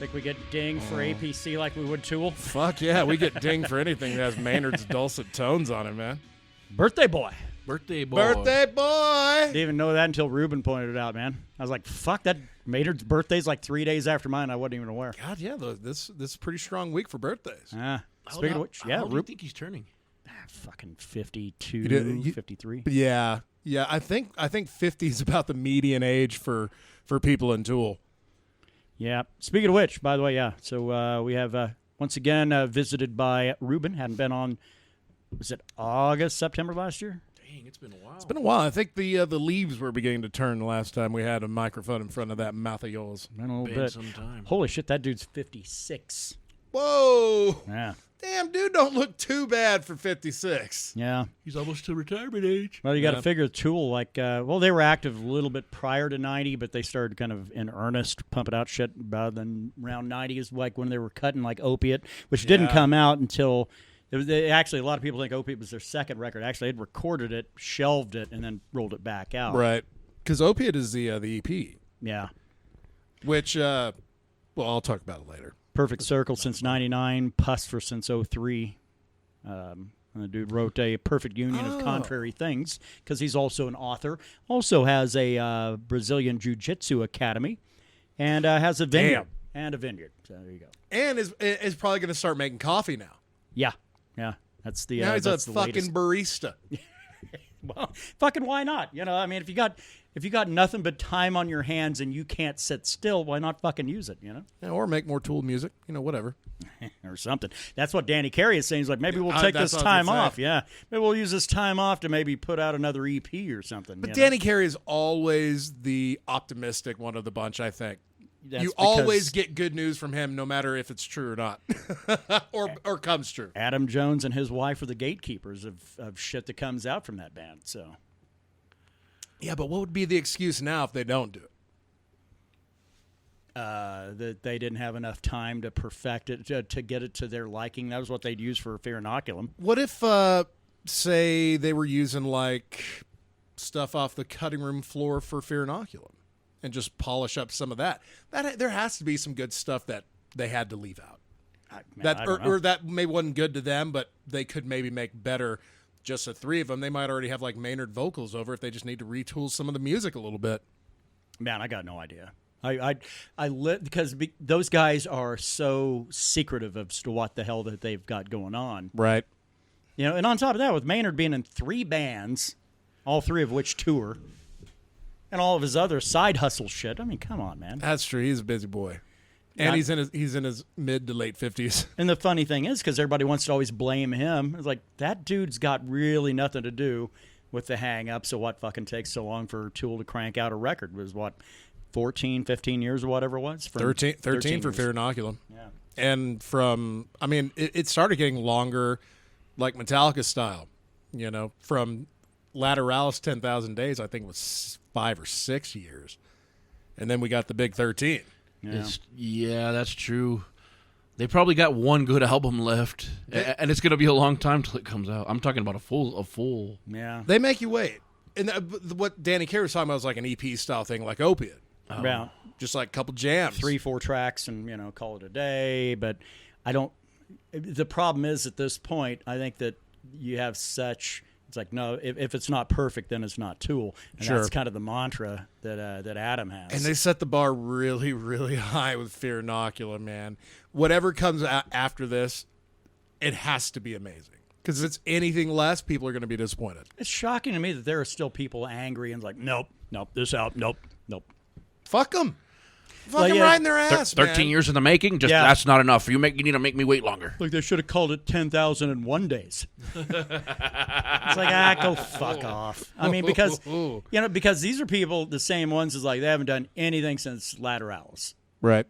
Think we get dinged for APC like we would Tool? Fuck yeah, we get dinged for anything that has Maynard's dulcet tones on it, man. Birthday boy. Birthday boy. Birthday boy. Didn't even know that until Ruben pointed it out, man. I was like, fuck, that Maynard's birthday's like 3 days after mine. I wasn't even aware. God, yeah, this is a pretty strong week for birthdays. Speaking of which, yeah, How old do you think he's turning? Fucking 52, 53. Yeah, I think 50 is about the median age for people in Tool. Yeah. Speaking of which, by the way, yeah. So we have once again visited by Ruben. Hadn't been on. Was it August, September last year? Dang, it's been a while. It's been a while. I think the leaves were beginning to turn the last time we had a microphone in front of that mouth of yours. Been a little bit. Some time. Holy shit, that dude's 56. Whoa! Yeah. Damn, dude, don't look too bad for 56. Yeah. He's almost to retirement age. Well, you got to figure Tool, like, well, they were active a little bit prior to 90, but they started kind of in earnest pumping out shit about then around 90 is like when they were cutting like Opiate, which didn't come out until actually a lot of people think Opiate was their second record. Actually, they'd recorded it, shelved it, and then rolled it back out. Right. Because Opiate is the EP. Yeah. Which, well, I'll talk about it later. Perfect Circle since 99, Pusfer since 03. The dude wrote a Perfect Union of Contrary Things because he's also an author. Also has a Brazilian Jiu-Jitsu Academy and has a vineyard. And a vineyard. So there you go. And is probably going to start making coffee now. Yeah. That's the now he's that's a the fucking latest. Barista. Well, fucking why not? You know, I mean, if you got nothing but time on your hands and you can't sit still, why not fucking use it? You know, Yeah, or make more Tool music. Whatever. or something. That's what Danny Carey is saying. He's like, maybe we'll take this that's what I was time gonna off. say. Yeah, maybe we'll use this time off to maybe put out another EP or something. But Danny Carey is always the optimistic one of the bunch, I think. That's you because always get good news from him, no matter if it's true or not, or comes true. Adam Jones and his wife are the gatekeepers of shit that comes out from that band. So. Yeah, but what would be the excuse now if they don't do it? That they didn't have enough time to perfect it, to get it to their liking. That was what they'd use for Fear Inoculum. What if, say, they were using, like, stuff off the cutting room floor for Fear Inoculum and just polish up some of that? There has to be some good stuff that they had to leave out. I don't know. Or that maybe wasn't good to them, but they could maybe make better. Just the three of them, they might already have like Maynard vocals over if they just need to retool some of the music a little bit. Man, I got no idea. Because those guys are so secretive as to what the hell that they've got going on. Right. You know, and on top of that, with Maynard being in 3 bands, all 3 of which tour, and all of his other side hustle shit. I mean, come on, man. That's true. He's a busy boy. And he's in his mid to late 50s. And the funny thing is, because everybody wants to always blame him, it's like, that dude's got really nothing to do with the hang-up, so what fucking takes so long for Tool to crank out a record? It was, 14, 15 years or whatever it was? 13 for years. Fear Inoculum. Yeah. And it started getting longer, like Metallica style. From Lateralis 10,000 Days, I think it was 5 or 6 years. And then we got the big 13. Yeah. That's true. They probably got one good album left, and it's going to be a long time till it comes out. I'm talking about a full. Yeah. They make you wait. And what Danny Carey was talking about was like an EP style thing, like Opiate. Yeah. Just like a couple jams. 3-4 tracks and, call it a day. But the problem is at this point, I think that you have it's like, no, if it's not perfect, then it's not Tool. And Sure. that's kind of the mantra that Adam has. And they set the bar really, really high with Fear Inoculum, man. Whatever comes after this, it has to be amazing. Because if it's anything less, people are going to be disappointed. It's shocking to me that there are still people angry and like, nope, this out, nope. Fuck them. Fucking right in their ass, 13 man. years in the making, that's not enough. You need to make me wait longer. Like, they should have called it 10,001 days. It's like, go fuck off. I mean, because these are people, the same ones as like, they haven't done anything since Lateralis. Right.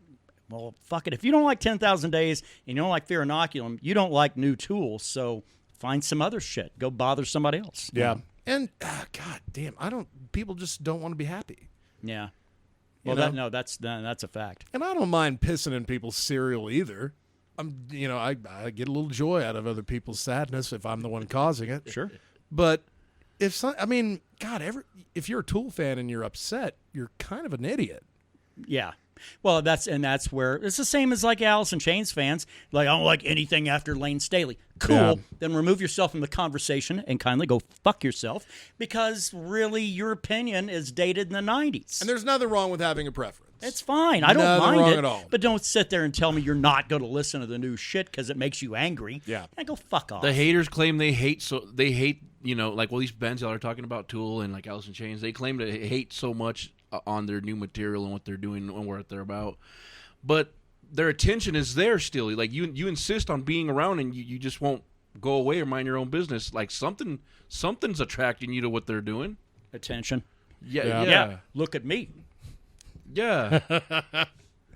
Well, fuck it. If you don't like 10,000 Days and you don't like Fear Inoculum, you don't like new Tool, so find some other shit. Go bother somebody else. Yeah. And, God damn, people just don't want to be happy. Yeah. Well, that's a fact. And I don't mind pissing in people's cereal either. I get a little joy out of other people's sadness if I'm the one causing it. Sure. But if you're a Tool fan and you're upset, you're kind of an idiot. Yeah. Well, that's where it's the same as like Alice in Chains fans. Like, I don't like anything after Lane Staley. Cool. Yeah. Then remove yourself from the conversation and kindly go fuck yourself, because really your opinion is dated in the 90s. And there's nothing wrong with having a preference. It's fine. I don't Nothing mind wrong it. at all. But don't sit there and tell me you're not going to listen to the new shit because it makes you angry. Yeah. And go fuck off. The haters claim they hate like these bands y'all are talking about, Tool and like Alice in Chains. They claim to hate so much on their new material and what they're doing and what they're about, but their attention is there still. Like you insist on being around, and you just won't go away or mind your own business. Like something's attracting you to what they're doing. Attention. Yeah. Look at me. Yeah.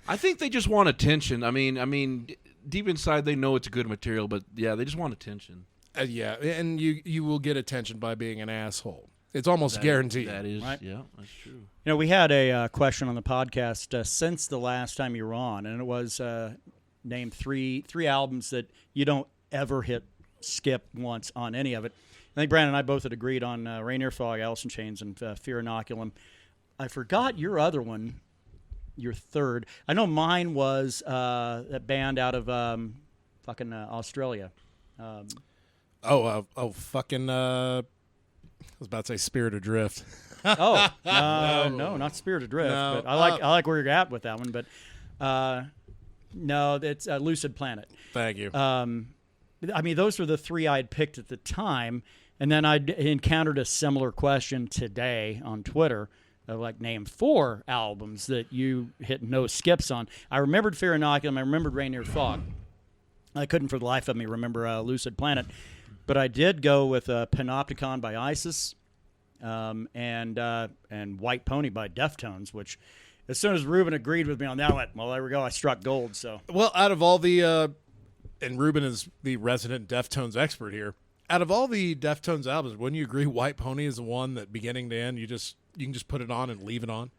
I think they just want attention. I mean, deep inside they know it's good material, but yeah, they just want attention. Yeah, and you will get attention by being an asshole. It's almost guaranteed. That is, right? Yeah, that's true. You know, we had a question on the podcast since the last time you were on, and it was named three albums that you don't ever hit skip once on any of it. I think Brandon and I both had agreed on Rainier Fog, Alice in Chains, and Fear Inoculum. I forgot your other one, your third. I know mine was that band out of fucking Australia. Fucking I was about to say Spirit Adrift. No, not Spirit Adrift. No, but I like where you're at with that one. But no, it's Lucid Planet. Thank you. I mean, those were the three I'd picked at the time, and then I encountered a similar question today on Twitter. Like, name 4 albums that you hit no skips on. I remembered Fear Inoculum. I remembered Rainier Fog. I couldn't for the life of me remember Lucid Planet. But I did go with Panopticon by ISIS and White Pony by Deftones, which as soon as Ruben agreed with me on that, I went, well, there we go. I struck gold. So, well, out of all the and Ruben is the resident Deftones expert here. Out of all the Deftones albums, wouldn't you agree White Pony is the one that beginning to end you can just put it on and leave it on?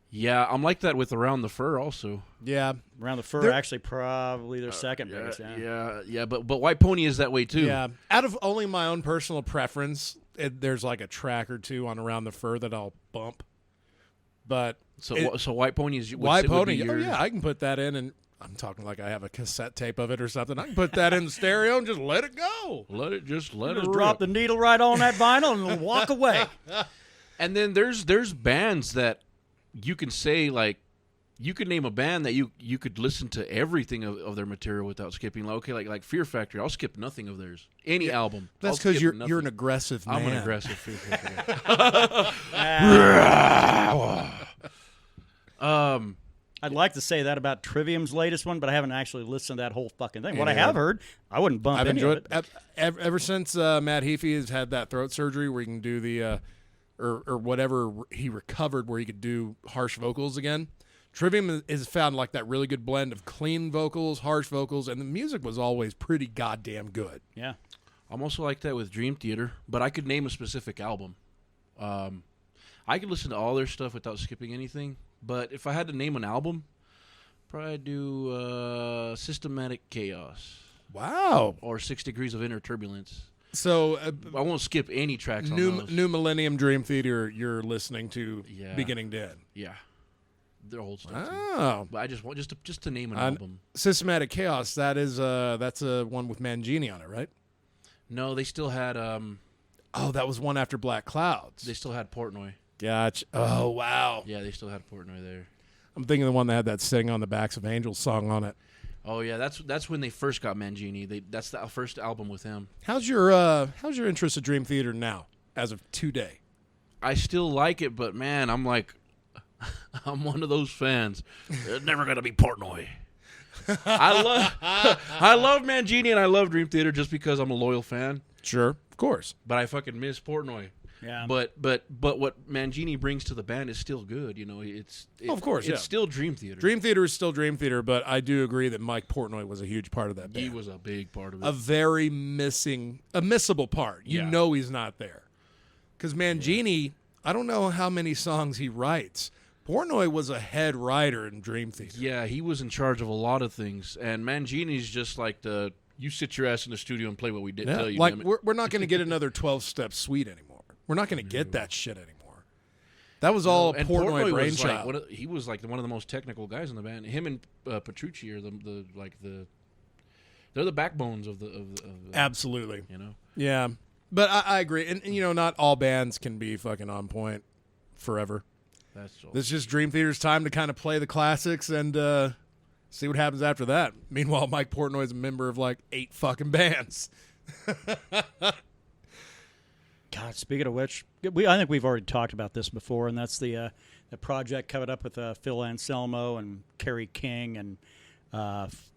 Yeah, I'm like that with Around the Fur also. Yeah. Around the Fur, actually probably their second biggest. Yeah, but White Pony is that way too. Yeah. Out of only my own personal preference, there's like a track or two on Around the Fur that I'll bump. But so White Pony is White Pony. Oh yeah, I can put that in, and I'm talking like I have a cassette tape of it or something. I can put that in the stereo and just let it go. Let it Just rip. drop the needle right on that vinyl and walk away. And then there's bands that you can say, like, you could name a band that you could listen to everything of their material without skipping. Like, okay, like Fear Factory, I'll skip nothing of theirs. Any album. That's because you're an aggressive man. I'm an aggressive Fear Factory guy. I'd like to say that about Trivium's latest one, but I haven't actually listened to that whole fucking thing. What I have heard, I wouldn't bump I've any enjoyed of it. ever since Matt Heafy has had that throat surgery where he can do the or whatever he recovered where he could do harsh vocals again. Trivium has found like that really good blend of clean vocals, harsh vocals, and the music was always pretty goddamn good. Yeah. I'm also like that with Dream Theater, but I could name a specific album. I could listen to all their stuff without skipping anything, but if I had to name an album, probably do Systematic Chaos. Wow. Or 6 Degrees of Inner Turbulence. So I won't skip any tracks on those. New Millennium Dream Theater you're listening to beginning to end. Yeah. Their old stuff too. Oh. But I just want just to name an album. Systematic Chaos, that's a one with Mangini on it, right? No, they still had that was one after Black Clouds. they still had Portnoy. Gotcha. Oh, wow. Yeah, they still had Portnoy there. I'm thinking the one that had that Sitting on the Backs of Angels song on it. Oh yeah, that's when they first got Mangini. That's the first album with him. How's your interest in Dream Theater now, as of today? I still like it, but man, I'm like, I'm one of those fans. It's never gonna be Portnoy. I love Mangini and I love Dream Theater just because I'm a loyal fan. Sure, of course. But I fucking miss Portnoy. Yeah. But what Mangini brings to the band is still good. You know, of course, it's still Dream Theater. Dream Theater is still Dream Theater, but I do agree that Mike Portnoy was a huge part of that band. He was a big part of it. A very missable part. You know he's not there. Because Mangini, I don't know how many songs he writes. Portnoy was a head writer in Dream Theater. Yeah, he was in charge of a lot of things. And Mangini's just like you sit your ass in the studio and play what we did tell you. Like, we're not going to get another 12-step suite anymore. We're not going to get that shit anymore. That was all and Portnoy was brainchild. he was like one of the most technical guys in the band. Him and Petrucci are they're the backbones of the Absolutely. You know. Yeah, but I agree, and not all bands can be fucking on point forever. That's so. This is just Dream Theater's time to kind of play the classics and see what happens after that. Meanwhile, Mike Portnoy is a member of like 8 fucking bands. God, speaking of which, I think we've already talked about this before, and that's the project covered up with Phil Anselmo and Kerry King and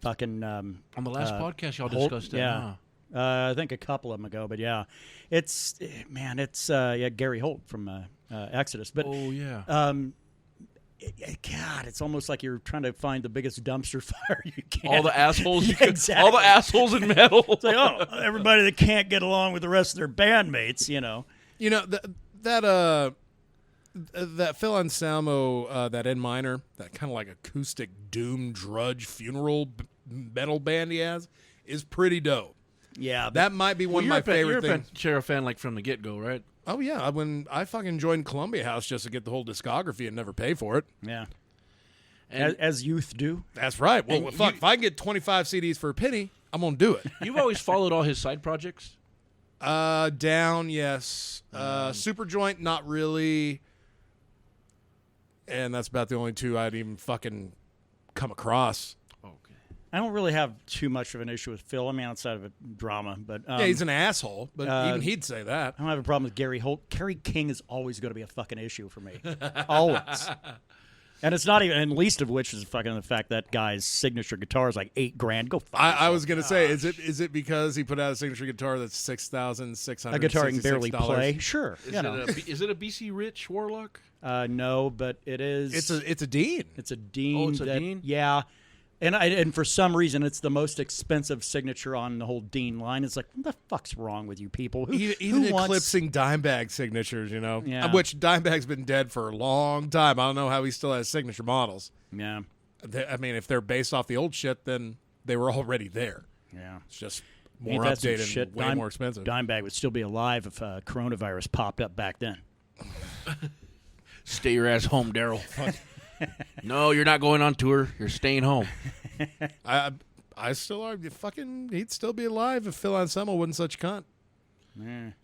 fucking On the last podcast, y'all Holt, discussed it. yeah. Huh? I think a couple of them ago, but yeah, it's Gary Holt from Exodus. But Oh yeah. God, it's almost like you're trying to find the biggest dumpster fire you can. All the assholes. Yeah, exactly. All the assholes in metal. It's like, oh, everybody that can't get along with the rest of their bandmates, That Phil Anselmo, that N minor, that kind of like acoustic doom drudge funeral metal band he has, is pretty dope. Yeah, That might be one of my favorite things. You're a Pantera fan like from the get go, right? Oh yeah, when I fucking joined Columbia House just to get the whole discography and never pay for it. yeah. And As youth do. That's right. Well, And fuck, if I can get 25 CDs for a penny, I'm gonna do it. you've always followed all his side projects. Down, yes. Superjoint, not really. And that's about the only 2 I'd even fucking come across. Okay. I don't really have too much of an issue with Phil. I mean, outside of a drama, but Yeah, he's an asshole, but even he'd say that. I don't have a problem with Gary Holt. Kerry King is always going to be a fucking issue for me. Always. And it's not even, and least of which is fucking the fact that guy's signature guitar is like $8,000. Go fuck I yourself. was gonna say, is it because he put out a signature guitar that's $6,600? A guitar he can barely play. Sure. Is it a BC Rich Warlock? No, but it is. It's a Dean. It's a Dean. Oh, it's a Dean? Yeah. And for some reason, it's the most expensive signature on the whole Dean line. It's like, what the fuck's wrong with you people? Even who wants- eclipsing Dimebag signatures, Yeah. Which Dimebag's been dead for a long time. I don't know how he still has signature models. Yeah. I mean, if they're based off the old shit, then they were already there. Yeah. It's just Ain't more that some updated shit? and way more expensive. Dimebag would still be alive if coronavirus popped up back then. Stay your ass home, Daryl. No, you're not going on tour. You're staying home. I still argue, he'd still be alive if Phil Anselmo wasn't such a cunt.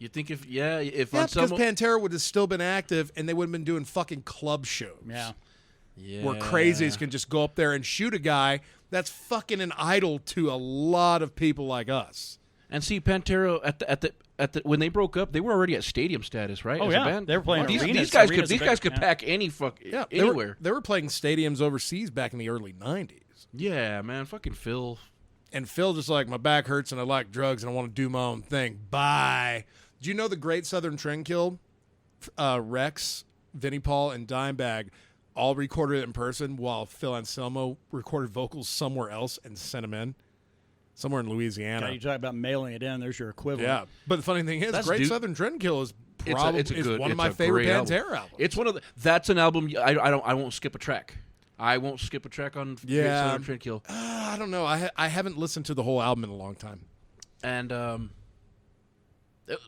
You think if Because Anselmo, Pantera would have still been active and they would have been doing fucking club shows. Yeah. Where crazies can just go up there and shoot a guy that's fucking an idol to a lot of people like us. And see, Pantera at the when they broke up, they were already at stadium status, right? Oh, As a yeah. band? They were playing These arenas. guys Arenas could yeah. pack any anywhere. They were playing stadiums overseas back in the early 90s. Yeah, man, fucking Phil. And Phil just like, my back hurts and I like drugs and I want to do my own thing. Bye. Do you know the Great Southern Trendkill? Rex, Vinnie Paul, and Dimebag all recorded it in person while Phil Anselmo recorded vocals somewhere else and sent them in. Somewhere in Louisiana. God, you talk about mailing it in. There's your equivalent. Yeah. But the funny thing is, Great Southern Trendkill is probably one of my favorite Pantera albums. It's one of the. That's an album. I won't skip a track. I won't skip a track on Great Southern Trendkill. I don't know. I haven't listened to the whole album in a long time. And it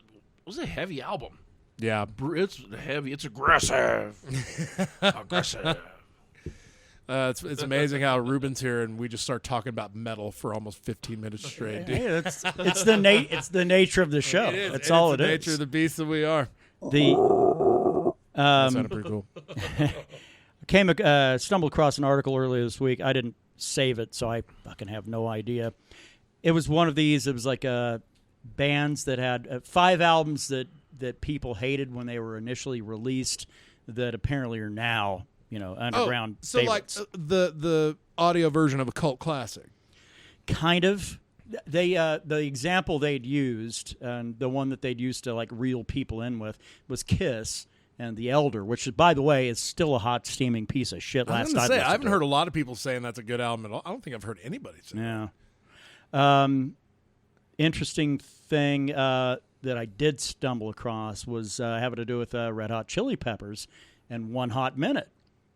was a heavy album. Yeah. It's heavy. It's aggressive. Aggressive. It's amazing how Ruben's here and we just start talking about metal for almost 15 minutes straight. Dude. Hey, it's the nature of the show. That's all it is. The nature of the beast that we are. The That sounded pretty cool. Stumbled across an article earlier this week. I didn't save it, so I fucking have no idea. It was one of these. It was like bands that had 5 albums that people hated when they were initially released that apparently are now underground. So favorites. like the audio version of a cult classic. Kind of. The example they'd used and the one that they'd used to like reel people in with was Kiss and The Elder, which, by the way, is still a hot, steaming piece of shit. I haven't heard a lot of people saying that's a good album at all. I don't think I've heard anybody say that. Yeah. Interesting thing that I did stumble across was having to do with Red Hot Chili Peppers and One Hot Minute.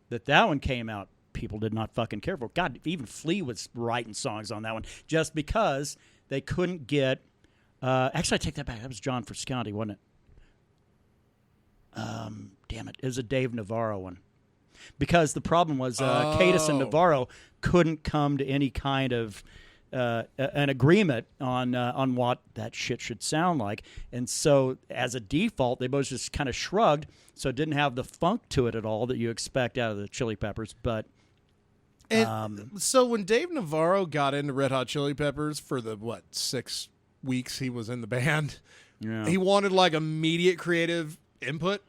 That one came out. People did not fucking care for. God, even Flea was writing songs on that one just because they couldn't get. Actually, I take that back. That was John Frusciante, wasn't it? damn it, is a Dave Navarro one. Because the problem was Cadis and Navarro couldn't come to any kind of an agreement on what that shit should sound like. And so as a default, they both just kind of shrugged, so it didn't have the funk to it at all that you expect out of the Chili Peppers. But so when Dave Navarro got into Red Hot Chili Peppers for the, 6 weeks he was in the band, he wanted like immediate creative input.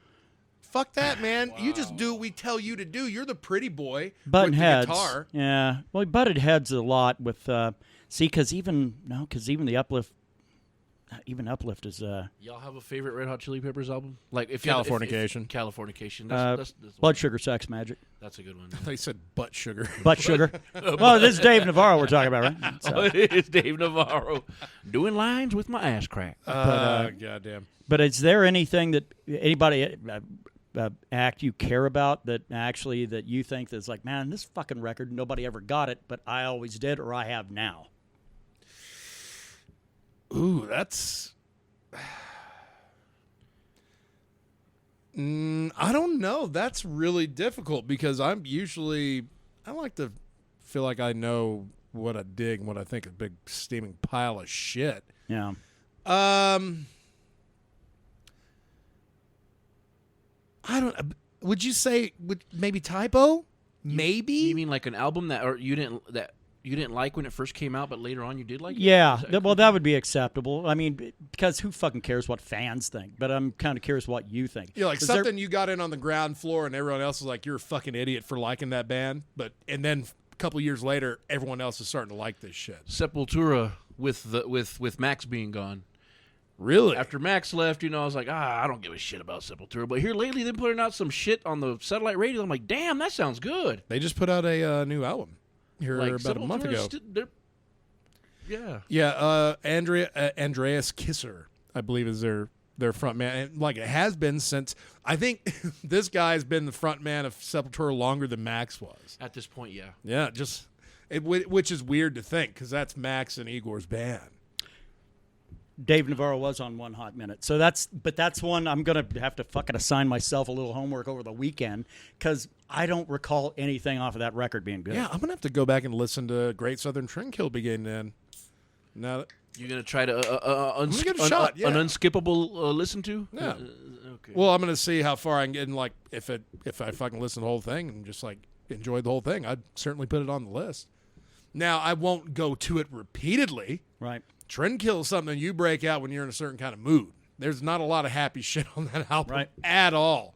Fuck that, man. Wow. You just do what we tell you to do. You're the pretty boy button with heads. the guitar. Yeah. Well, he butted heads a lot with because even the Uplift is Y'all have a favorite Red Hot Chili Peppers album? Like if Californication. Californication. That's Blood Sugar Sex Magic. That's a good one. I thought you said butt sugar. Butt sugar. Well, this is Dave Navarro we're talking about, right? So. It's Dave Navarro doing lines with my ass crack. Goddamn. But is there anything that anybody act you care about that actually that you think that's like, man, this fucking record, nobody ever got it, but I always did, or I have now? Ooh, that's... I don't know. That's really difficult because I like to feel like I know what I dig and what I think is a big steaming pile of shit. Yeah. I don't. Would you say maybe Typo? Maybe. You mean like an album that you didn't like when it first came out, but later on you did like it? Yeah. Well, that would be acceptable. I mean, because who fucking cares what fans think? But I'm kind of curious what you think. Yeah, like something you got in on the ground floor and everyone else is like, you're a fucking idiot for liking that band. And then a couple years later, everyone else is starting to like this shit. Sepultura with Max being gone. Really? After Max left, I was like, I don't give a shit about Sepultura. But here lately, they're putting out some shit on the satellite radio. I'm like, damn, that sounds good. They just put out a new album here about a month ago. Andreas Kisser, I believe, is their front man. And like it has been since, I think this guy's been the front man of Sepultura longer than Max was. At this point, yeah. Yeah, which is weird to think because that's Max and Igor's band. Dave Navarro was on One Hot Minute. So that's one I'm going to have to fucking assign myself a little homework over the weekend because I don't recall anything off of that record being good. Yeah, I'm going to have to go back and listen to Great Southern Trendkill begin then. Now that you're going to try to an unskippable listen to? Yeah. Okay. Well, I'm going to see how far I can get in, like, if I fucking listen to the whole thing and just, like, enjoy the whole thing, I'd certainly put it on the list. Now, I won't go to it repeatedly. Right. Trendkill is something you break out when you're in a certain kind of mood. There's not a lot of happy shit on that album at all.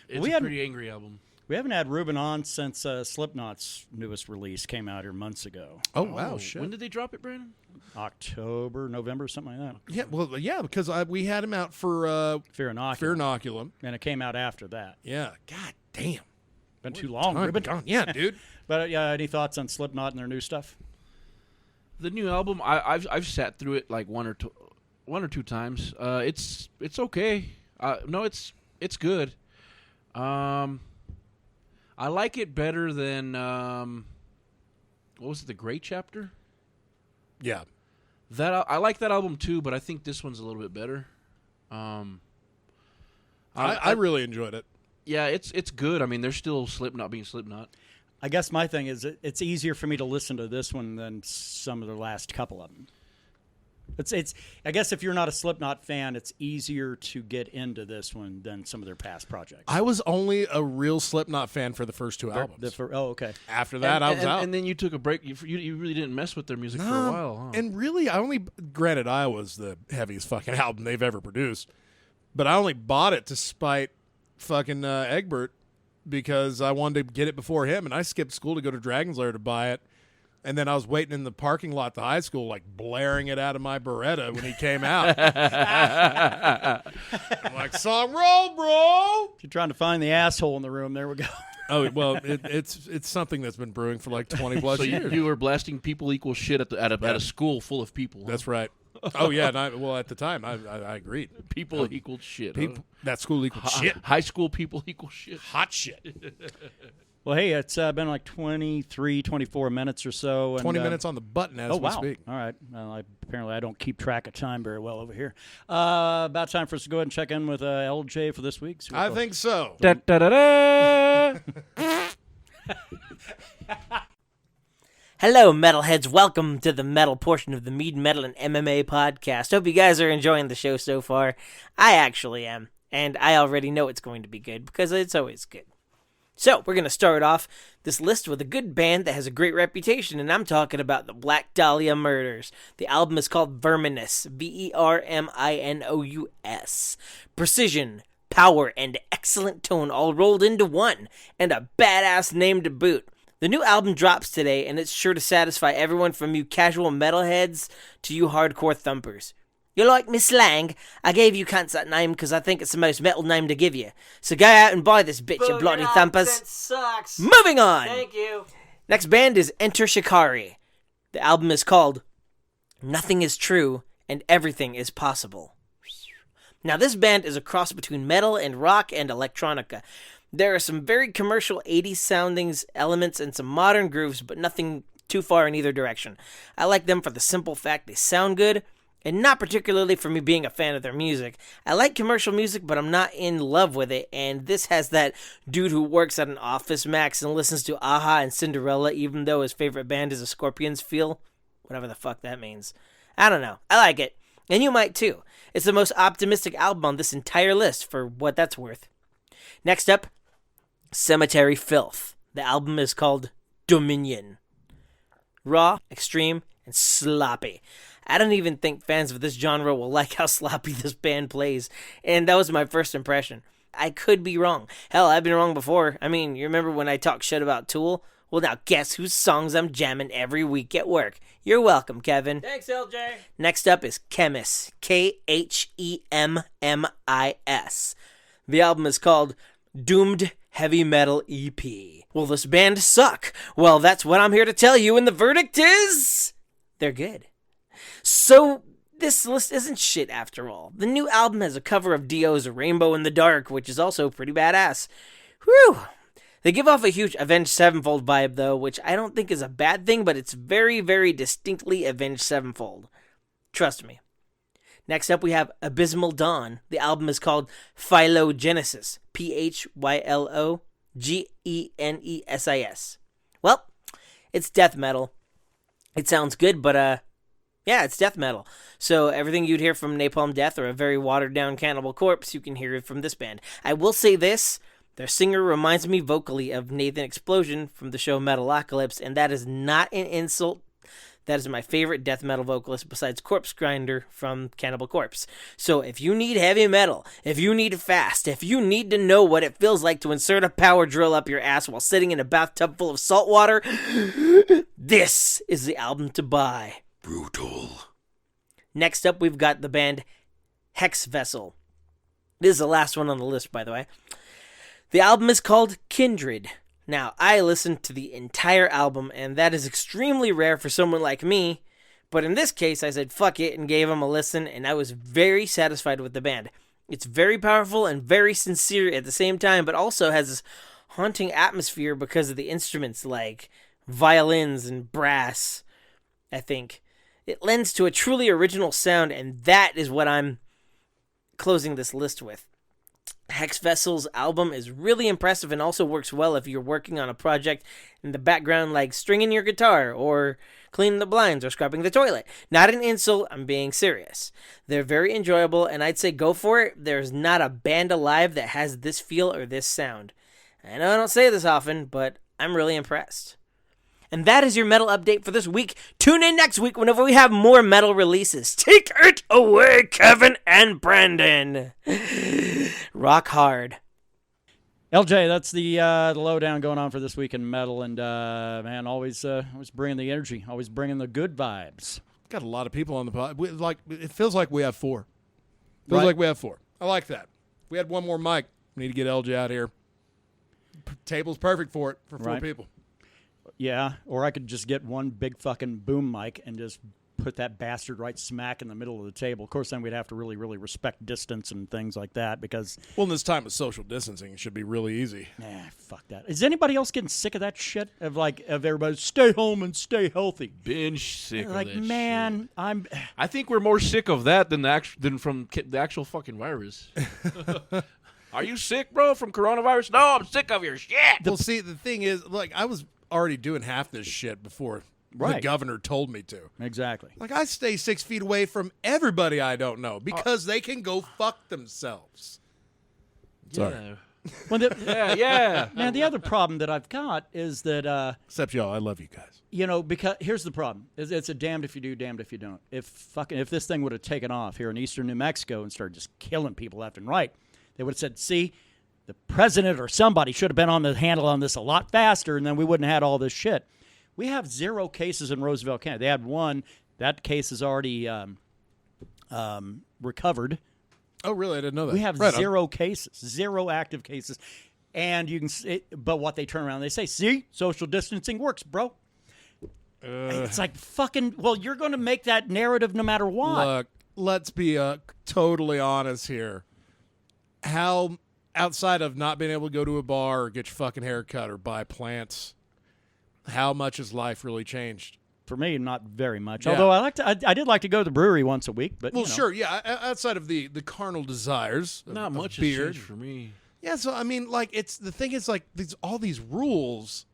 It's a pretty angry album. We haven't had Ruben on since Slipknot's newest release came out here months ago. Oh, wow, shit. When did they drop it, Brandon? October, November, something like that. Yeah, well, yeah, because we had him out for Fear Inoculum. And it came out after that. Yeah, god damn. Been too long, Ruben. Gone. Yeah, dude. But any thoughts on Slipknot and their new stuff? The new album, I've sat through it like one or two times. It's okay. No, it's good. I like it better than what was it, The Great Chapter? Yeah. I like that album too, but I think this one's a little bit better. I really enjoyed it. Yeah, it's good. I mean, they're still Slipknot being Slipknot. I guess my thing is it's easier for me to listen to this one than some of the last couple of them. It's. I guess if you're not a Slipknot fan, it's easier to get into this one than some of their past projects. I was only a real Slipknot fan for the first two albums. Okay. After that, I was out. And then you took a break. You really didn't mess with their music for a while, huh? And really, granted, I was the heaviest fucking album they've ever produced, but I only bought it to spite fucking Egbert because I wanted to get it before him, and I skipped school to go to Dragon's Lair to buy it. And then I was waiting in the parking lot at the high school, like blaring it out of my Beretta when he came out. I'm like, song roll, bro. If you're trying to find the asshole in the room, there we go. Oh, well, it's something that's been brewing for like 20 plus years. You were blasting People Equal Shit at a school full of people. Huh? That's right. Oh, yeah. Well, at the time, I agreed. People equal shit. People, that school equal shit. High school people equal shit. Hot shit. Well, hey, it's been like 23, 24 minutes or so. And, 20 minutes on the button as we speak. All right. Well, apparently I don't keep track of time very well over here. About time for us to go ahead and check in with LJ for this week. I think so. Da, da, da, da. Hello, metalheads. Welcome to the metal portion of the Mead, Metal, and MMA podcast. Hope you guys are enjoying the show so far. I actually am, and I already know it's going to be good because it's always good. So, we're going to start off this list with a good band that has a great reputation, and I'm talking about the Black Dahlia Murders. The album is called Verminous, Verminous. Precision, power, and excellent tone all rolled into one, and a badass name to boot. The new album drops today, and it's sure to satisfy everyone from you casual metalheads to you hardcore thumpers. You like me slang? I gave you cunts that name because I think it's the most metal name to give you. So go out and buy this bitch, you bloody thumpers. That sucks. Moving on! Thank you. Next band is Enter Shikari. The album is called Nothing is True and Everything is Possible. Now this band is a cross between metal and rock and electronica. There are some very commercial 80s soundings, elements, and some modern grooves, but nothing too far in either direction. I like them for the simple fact they sound good, and not particularly for me being a fan of their music. I like commercial music, but I'm not in love with it, and this has that dude who works at an Office Max and listens to Aha and Cinderella even though his favorite band is a Scorpions feel. Whatever the fuck that means. I don't know. I like it, and you might too. It's the most optimistic album on this entire list for what that's worth. Next up, Cemetery Filth. The album is called Dominion. Raw, extreme, and sloppy. I don't even think fans of this genre will like how sloppy this band plays, and that was my first impression. I could be wrong. Hell, I've been wrong before. I mean, you remember when I talked shit about Tool? Well, now guess whose songs I'm jamming every week at work. You're welcome, Kevin. Thanks, LJ. Next up is Chemis. Khemmis. The album is called Doomed Heavy Metal EP. Will this band suck? Well, that's what I'm here to tell you, and the verdict is they're good. So, this list isn't shit after all. The new album has a cover of Dio's Rainbow in the Dark, which is also pretty badass. Whew! They give off a huge Avenged Sevenfold vibe, though, which I don't think is a bad thing, but it's very, very distinctly Avenged Sevenfold. Trust me. Next up, we have Abysmal Dawn. The album is called Phylogenesis. Phylogenesis. Well, it's death metal. It sounds good, but, yeah, it's death metal. So everything you'd hear from Napalm Death or a very watered-down Cannibal Corpse, you can hear from this band. I will say this. Their singer reminds me vocally of Nathan Explosion from the show Metalocalypse, and that is not an insult. That is my favorite death metal vocalist besides Corpse Grinder from Cannibal Corpse. So if you need heavy metal, if you need fast, if you need to know what it feels like to insert a power drill up your ass while sitting in a bathtub full of salt water, this is the album to buy. Brutal. Next up, we've got the band Hex Vessel. This is the last one on the list, by the way. The album is called Kindred. Now, I listened to the entire album, and that is extremely rare for someone like me, but in this case, I said fuck it and gave them a listen, and I was very satisfied with the band. It's very powerful and very sincere at the same time, but also has this haunting atmosphere because of the instruments like violins and brass, I think. It lends to a truly original sound, and that is what I'm closing this list with. Hex Vessel's album is really impressive and also works well if you're working on a project in the background like stringing your guitar or cleaning the blinds or scrubbing the toilet. Not an insult, I'm being serious. They're very enjoyable and I'd say go for it. There's not a band alive that has this feel or this sound. I know I don't say this often, but I'm really impressed. And that is your metal update for this week. Tune in next week whenever we have more metal releases. Take it away, Kevin and Brandon. Rock hard. LJ, that's the lowdown going on for this week in metal, and man, always bringing the energy, always bringing the good vibes. Got a lot of people on the pod. It feels like we have four. Feels Right. like we have four. I like that. If we had one more mic, we need to get LJ out here. Table's perfect for it for four Right. people. Yeah, or I could just get one big fucking boom mic and just put that bastard right smack in the middle of the table. Of course, then we'd have to really, really respect distance and things like that because... Well, in this time of social distancing, it should be really easy. Nah, fuck that. Is anybody else getting sick of that shit? Of everybody, stay home and stay healthy. Been sick of Like, that man, shit. I think we're more sick of that than from the actual fucking virus. Are you sick, bro, from coronavirus? No, I'm sick of your shit. Well, see, the thing is, like, I was already doing half this shit before the governor told me to. Exactly. Like, I stay 6 feet away from everybody I don't know because they can go fuck themselves. Sorry. Well, Yeah. Man, the other problem that I've got is that... Except y'all, I love you guys. Because here's the problem. It's a damned if you do, damned if you don't. If this thing would have taken off here in eastern New Mexico and started just killing people left and right, they would have said, see, the president or somebody should have been on the handle on this a lot faster, and then we wouldn't have had all this shit. We have 0 cases in Roosevelt County. They had 1. That case is already recovered. Oh, really? I didn't know that. We have Right on. 0 cases, 0 active cases. And you can, but what they turn around, they say, see, social distancing works, bro. It's like fucking, well, you're going to make that narrative no matter what. Look, let's be totally honest here. How, outside of not being able to go to a bar or get your fucking hair cut or buy plants, how much has life really changed? For me, not very much. Yeah. Although I did like to go to the brewery once a week. But Well, sure, yeah. Outside of the carnal desires, Not of much has beer. changed for me. Yeah, so I mean, like, the thing is, like, all these rules,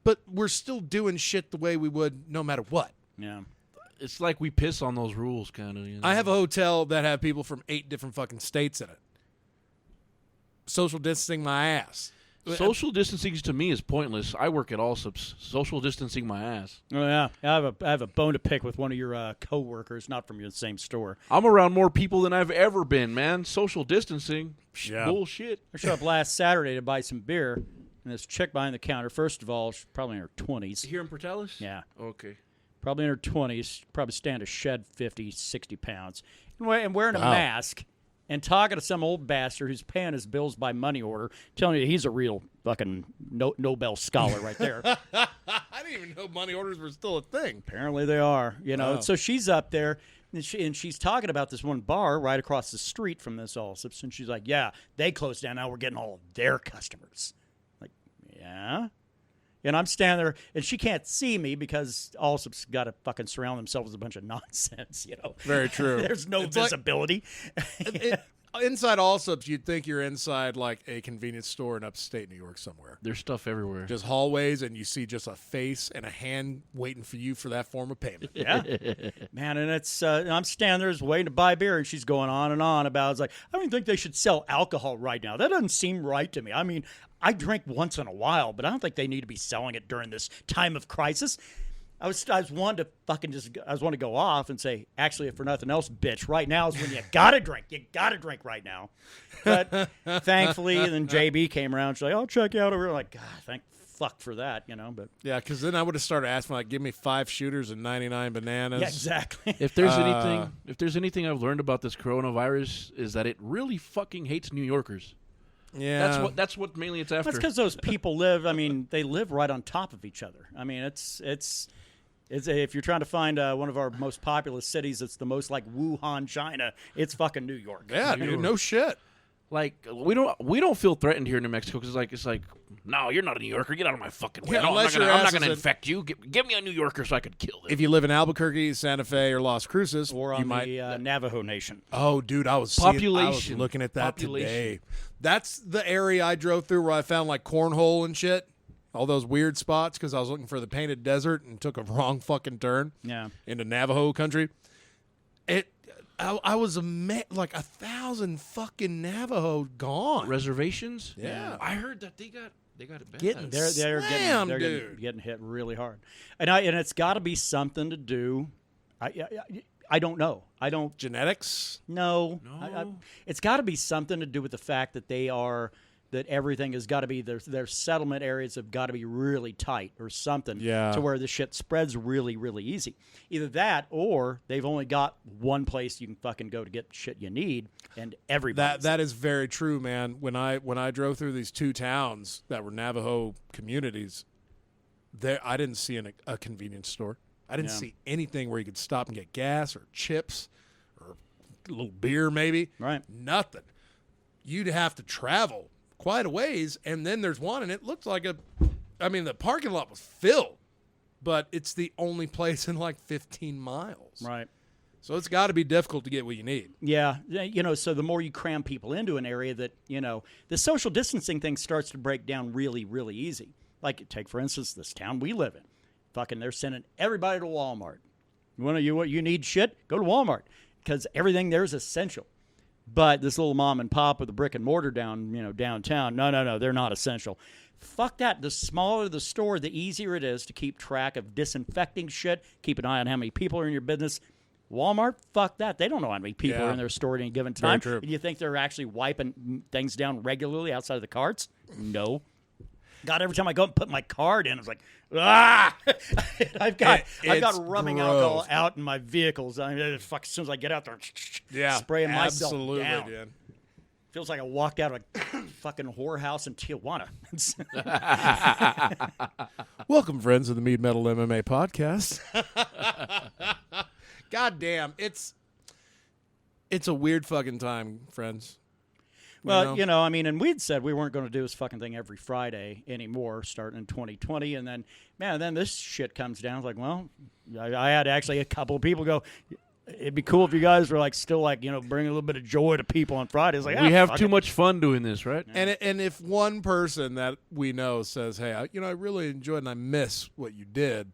but we're still doing shit the way we would no matter what. Yeah. It's like we piss on those rules, kind of. You know? I have a hotel that have people from 8 different fucking states in it. Social distancing my ass. Social distancing to me is pointless. I work at Allsup's. Social distancing my ass. Oh yeah. I have a bone to pick with one of your coworkers, not from your same store. I'm around more people than I've ever been, man. Social distancing, Yeah. bullshit. I showed up last Saturday to buy some beer, and this chick behind the counter. First of all, she's probably in her 20s. Here in Portales? Yeah. Okay. Probably in her 20s. Probably stand a shed 50, 60 pounds, and wearing a Wow. mask. And talking to some old bastard who's paying his bills by money order, telling you he's a real fucking Nobel scholar right there. I didn't even know money orders were still a thing. Apparently they are, Wow. So she's up there, and she's talking about this one bar right across the street from this Allsup's, and she's like, yeah, they closed down. Now we're getting all of their customers. Like, yeah? And I'm standing there, and she can't see me because Allsup's got to fucking surround themselves with a bunch of nonsense, Very true. There's no It's like- visibility. Inside Allsup's, you'd think you're inside like a convenience store in upstate New York somewhere. There's stuff everywhere. Just hallways, and you see just a face and a hand waiting for you for that form of payment. Yeah, man, and it's I'm standing there just waiting to buy beer, and she's going on and on about. It's like, I don't think they should sell alcohol right now. That doesn't seem right to me. I mean, I drink once in a while, but I don't think they need to be selling it during this time of crisis. I was wanting to wanting to go off and say, actually, if for nothing else, bitch, right now is when you gotta drink. You gotta drink right now. But thankfully, then JB came around. She's like, I'll check you out over. Like, God, thank fuck for that, But Yeah, because then I would have started asking, like, give me 5 shooters and 99 bananas. yeah, exactly. If there's anything I've learned about this coronavirus is that it really fucking hates New Yorkers. Yeah. That's what mainly it's after. That's because those people live. I mean, they live right on top of each other. I mean, it's if you're trying to find one of our most populous cities, it's the most like Wuhan, China. It's fucking New York. Yeah, dude, no shit. Like we don't feel threatened here in New Mexico because it's like no, you're not a New Yorker. Get out of my fucking way. Yeah, No, unless I'm your not ass going to is in- infect you. Give me a New Yorker so I could kill them. If you live in Albuquerque, Santa Fe, or Las Cruces, Or on you might. the Navajo Nation. Oh, dude, I was Population. looking at that Population. today. That's the area I drove through where I found like cornhole and shit, all those weird spots because I was looking for the painted desert and took a wrong fucking turn. Yeah. Into Navajo country. I was like 1,000 fucking Navajo gone. Reservations? Yeah. I heard that they got it bad. Getting They're Slammed, they're dude. getting hit really hard, and it's got to be something to do. I don't know. I don't Genetics. know. No. It's got to be something to do with the fact that everything has got to be their settlement areas have got to be really tight or something. Yeah. To where the shit spreads really really easy. Either that or they've only got one place you can fucking go to get shit you need, and everybody. That is very true, man. When I drove through these 2 towns that were Navajo communities, I didn't see a convenience store. I didn't see anything where you could stop and get gas or chips or a little beer maybe. Right. Nothing. You'd have to travel quite a ways, and then there's one, and it looked like the parking lot was filled, but it's the only place in like 15 miles. Right. So it's got to be difficult to get what you need. Yeah. So the more you cram people into an area that, the social distancing thing starts to break down really, really easy. Like, take, for instance, this town we live in. Fucking they're sending everybody to Walmart. You need shit? Go to Walmart because everything there is essential. But this little mom and pop with a brick and mortar downtown, no, they're not essential. Fuck that. The smaller the store, the easier it is to keep track of disinfecting shit, keep an eye on how many people are in your business. Walmart, fuck that. They don't know how many people are in their store at any given time. Very true. And you think they're actually wiping things down regularly outside of the carts? No. God, every time I go and put my card in, it's like, I've got rubbing alcohol out in my vehicles. I mean, fuck, as soon as I get out there, spraying myself down. Dude. Feels like I walked out of a fucking whorehouse in Tijuana. Welcome, friends, to the Mead Metal MMA podcast. God damn, it's a weird fucking time, friends. Well, and we'd said we weren't going to do this fucking thing every Friday anymore, starting in 2020, and then, then this shit comes down. It's like, well, I had actually a couple of people go, it'd be cool if you guys were like still like, bring a little bit of joy to people on Fridays. Like, we have too much fun doing this, right? And if one person that we know says, hey, I really enjoyed and I miss what you did,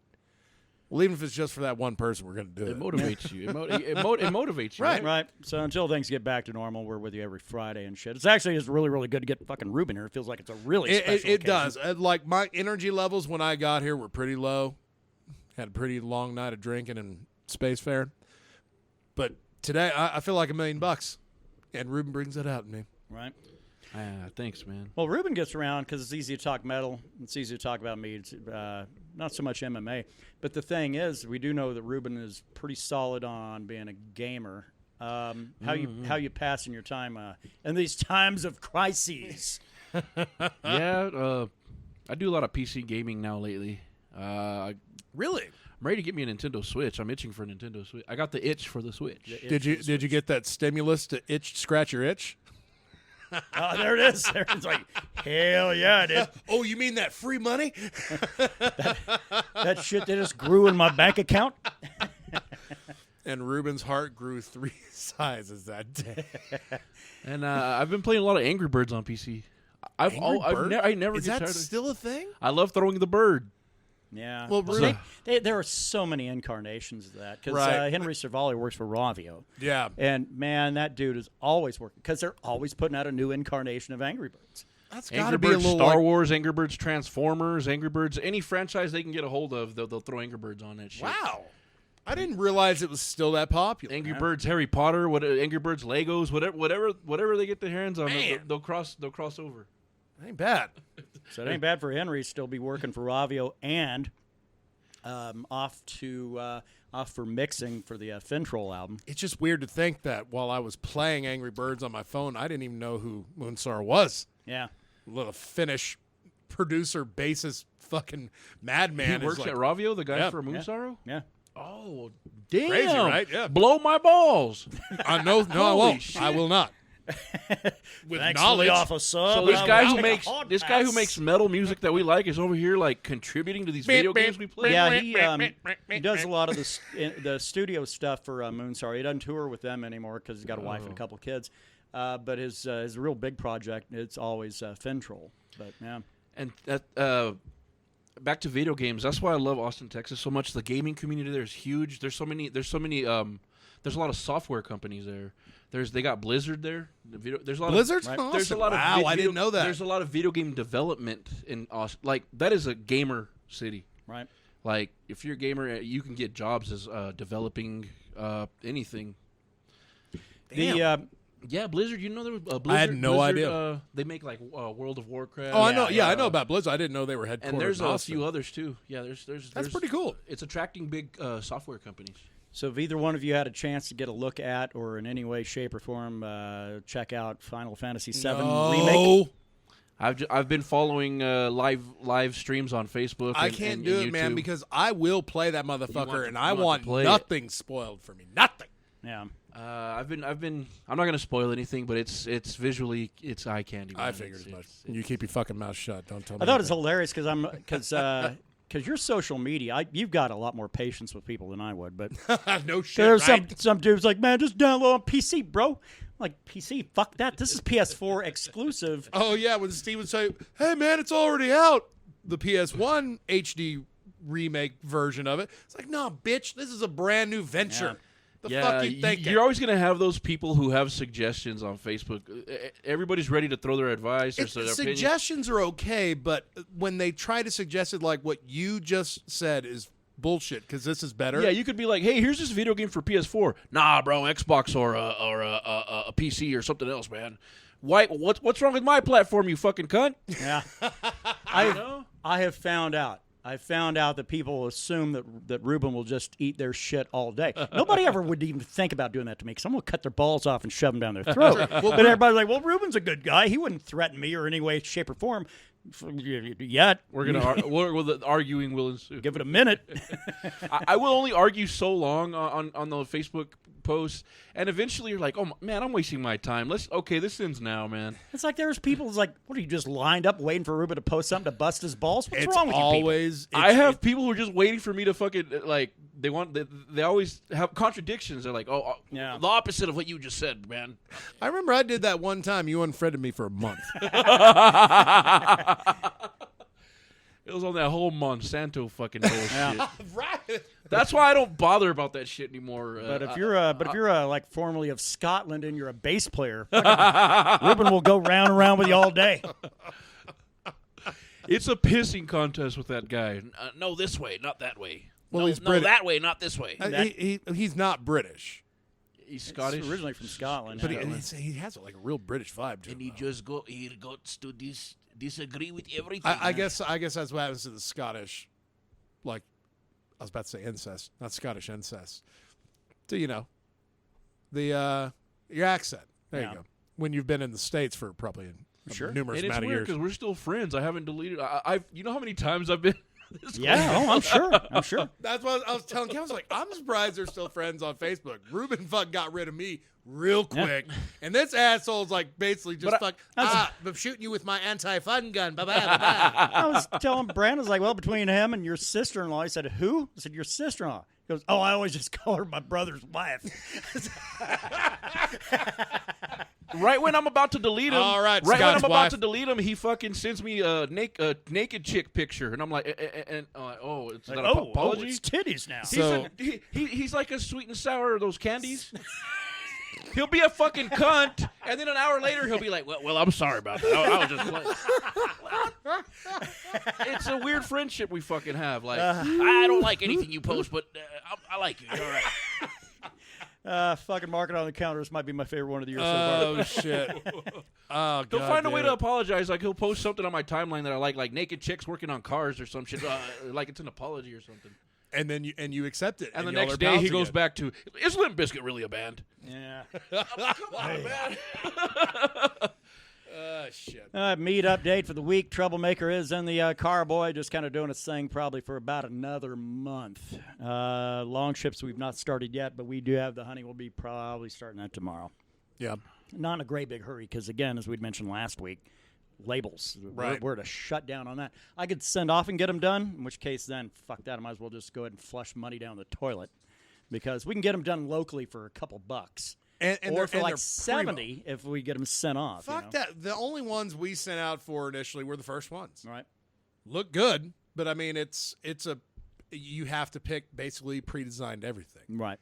well, even if it's just for that one person, we're going to do it. It motivates you. It motivates you. Right. So until things get back to normal, we're with you every Friday and shit. It's actually really, really good to get fucking Ruben here. It feels like it's a really special occasion. It does. Like, my energy levels when I got here were pretty low. Had a pretty long night of drinking and space fair. But today, I feel like $1 million. And Ruben brings it out in me. Right. Thanks, man. Well, Ruben gets around because it's easy to talk metal. It's easy to talk about Mead. It's, not so much MMA. But the thing is, we do know that Ruben is pretty solid on being a gamer. How you passing your time in these times of crises? I do a lot of PC gaming now lately. Really? I'm ready to get me a Nintendo Switch. I'm itching for a Nintendo Switch. I got the itch for the Switch. Did you get that stimulus to scratch your itch? Oh, there it is. It's like, hell yeah, dude. Oh, you mean that free money? that shit that just grew in my bank account. And Ruben's heart grew 3 sizes that day. And I've been playing a lot of Angry Birds on PC. I never Is get that tired of still a thing? I love throwing the bird. Yeah. Well, there are so many incarnations of that because Henry Cervalli works for Ravio. Yeah. And, man, that dude is always working because they're always putting out a new incarnation of Angry Birds. That's got to Angry be a Birds little Star Wars, Angry Birds Transformers, Angry Birds, any franchise they can get a hold of, they'll throw Angry Birds on that shit. Wow. I didn't realize it was still that popular. Angry Birds Harry Potter, Angry Birds Legos, whatever they get their hands on, they'll cross over. Ain't bad. So it ain't bad for Henry to still be working for Ravio and off for mixing for the Fintroll album. It's just weird to think that while I was playing Angry Birds on my phone, I didn't even know who Moonsar was. Yeah. Little Finnish producer, bassist, fucking madman. He works at Ravio, the guy for Moonsaro? Yeah. Oh, damn. Crazy, right? Yeah. Blow my balls. No, I won't. Shit. I will not. With Thanks knowledge. for the offer, sub. So this guy who makes metal music that we like is over here like contributing to these video games we play. Yeah, he does a lot of the studio stuff for Moonsar. He doesn't tour with them anymore because he's got a wife and a couple kids. But his real big project, it's always Fintroll. But yeah, and that back to video games. That's why I love Austin, Texas so much. The gaming community there is huge. There's so many. There's a lot of software companies there. They got Blizzard there. There's a lot Blizzard's of, awesome. There's a lot of I didn't know that. There's a lot of video game development in Austin. Like that is a gamer city. right. Like if you're a gamer, you can get jobs as developing anything. Damn. Yeah, Blizzard. You know there was Blizzard. I had no idea. They make like World of Warcraft. Oh, I know. Yeah, I know about Blizzard. I didn't know they were headquartered. And there's in a Austin. few others too. Yeah, there's That's pretty cool. It's attracting big software companies. So if either one of you had a chance to get a look at or in any way, shape, or form check out Final Fantasy VII Remake. I've been following live streams on Facebook. I can't do it, man, because I will play that motherfucker, and I want nothing spoiled for me. Nothing. Yeah. I'm not going to spoil anything, but it's visually, it's eye candy. Man. I figured as much. You keep your fucking mouth shut. Don't tell me. I thought it was hilarious because your social media, you've got a lot more patience with people than I would. But no shit. there's Right? some dudes like, man, just download on PC, bro. I'm like, PC, fuck that. This is PS4 exclusive. Oh yeah, when Steve would say, "Hey man, it's already out," the PS1 HD remake version of it. It's like, no, bitch, this is a brand new venture. The fuck you thinking? You're always going to have those people who have suggestions on Facebook. Everybody's ready to throw their advice or their opinion. Suggestions are okay, but when they try to suggest it like what you just said is bullshit because this is better. Yeah, you could be like, hey, here's this video game for PS4. Nah, bro, Xbox or a PC or something else, man. What's wrong with my platform, you fucking cunt? Yeah. I have found out. I found out that people assume that Ruben will just eat their shit all day. Nobody ever would even think about doing that to me because someone will cut their balls off and shove them down their throat. But everybody's like, well, Ruben's a good guy. He wouldn't threaten me or any way, shape, or form. Yet. We're going to arguing will ensue. Give it a minute. I will only argue so long on the Facebook posts, and eventually you're like, oh, man, I'm wasting my time. This ends now, man. It's like there's people who's like, what are you, just lined up waiting for Ruben to post something to bust his balls? What's wrong with you people? I have people who are just waiting for me to fucking, like, they always have contradictions. They're like, the opposite of what you just said, man. I remember I did that one time. You unfriended me for a month. It was on that whole Monsanto fucking bullshit. Right. That's why I don't bother about that shit anymore. But if you're like formerly of Scotland and you're a bass player, Ruben will go round and round with you all day. It's a pissing contest with that guy. No, this way, not that way. Well, no, he's no, British. that way, not this way. He's not British. He's Scottish. He's originally from Scotland. But he has like a real British vibe to him. And he got to disagree with everything. I guess that's what happens to the Scottish. Like, I was about to say incest, not Scottish incest. So your accent. There you go. When you've been in the States for probably numerous and amount of weird years. because we're still friends. I haven't deleted. You know how many times I've been. I'm sure. That's what I was telling Kevin. I was like, I'm surprised they're still friends on Facebook. Ruben got rid of me real quick. Yeah. And this asshole's like basically just I'm shooting you with my anti-fun gun. Bye-bye, bye-bye. I was telling Brandon, like, well, between him and your sister-in-law, he said, who? I said, your sister-in-law. He goes, I always just call her my brother's wife. Right when I'm about to delete him, right when I'm about to delete him, he fucking sends me a naked chick picture, and I'm like, it's like, an apology? It's titties now. He's like a sweet and sour those candies. He'll be a fucking cunt, and then an hour later he'll be like, well, I'm sorry about that. I was just like, it's a weird friendship we fucking have. Like, I don't like anything you post, but I like you. You're all right. Fucking mark it on the counter. This might be my favorite one of the year so far. Oh, shit. Oh, he'll find a way to apologize. Like, he'll post something on my timeline that I like naked chicks working on cars or some shit. Like it's an apology or something. And then you accept it. And the next day he goes back to, is Limp Bizkit really a band? Yeah. Come on, man. Shit. Mead update for the week. Troublemaker is in the carboy, just kind of doing its thing probably for about another month. Long ships we've not started yet, but we do have the honey. We'll be probably starting that tomorrow. Yeah. Not in a great big hurry because, again, as we'd mentioned last week, labels. Right. We're to shut down on that. I could send off and get them done, in which case then, fuck that. I might as well just go ahead and flush money down the toilet because we can get them done locally for a couple bucks. Or for like $70 if we get them sent off. Fuck that. The only ones we sent out for initially were the first ones. Right. Look good, but I mean, you have to pick basically pre-designed everything. Right.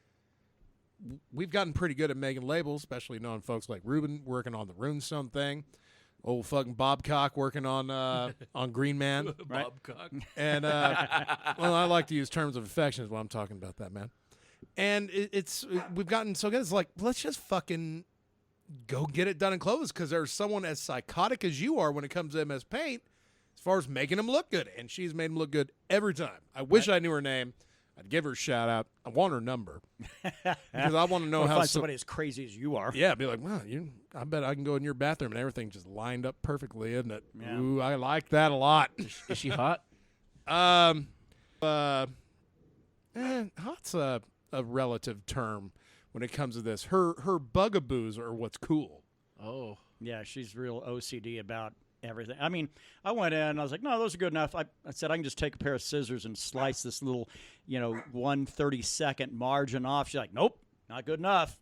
We've gotten pretty good at making labels, especially knowing folks like Ruben working on the Runestone thing. Old fucking Bobcock working on Green Man. Right? Bobcock. And, well, I like to use terms of affection when I'm talking about that, man. And we've gotten so good. It's like, let's just fucking go get it done and close because there's someone as psychotic as you are when it comes to MS Paint as far as making them look good. And she's made them look good every time. I wish I knew her name. I'd give her a shout out. I want her number because I want to know Or how find somebody as crazy as you are. Yeah, be like, well, I bet I can go in your bathroom and everything just lined up perfectly, isn't it? Yeah. Ooh, I like that a lot. Is she hot? Hot's a relative term when it comes to this. Her bugaboos are what's cool. Oh. Yeah, she's real OCD about everything. I mean, I went in and I was like, no, those are good enough. I said, I can just take a pair of scissors and slice this little, 1/32 margin off. She's like, nope, not good enough.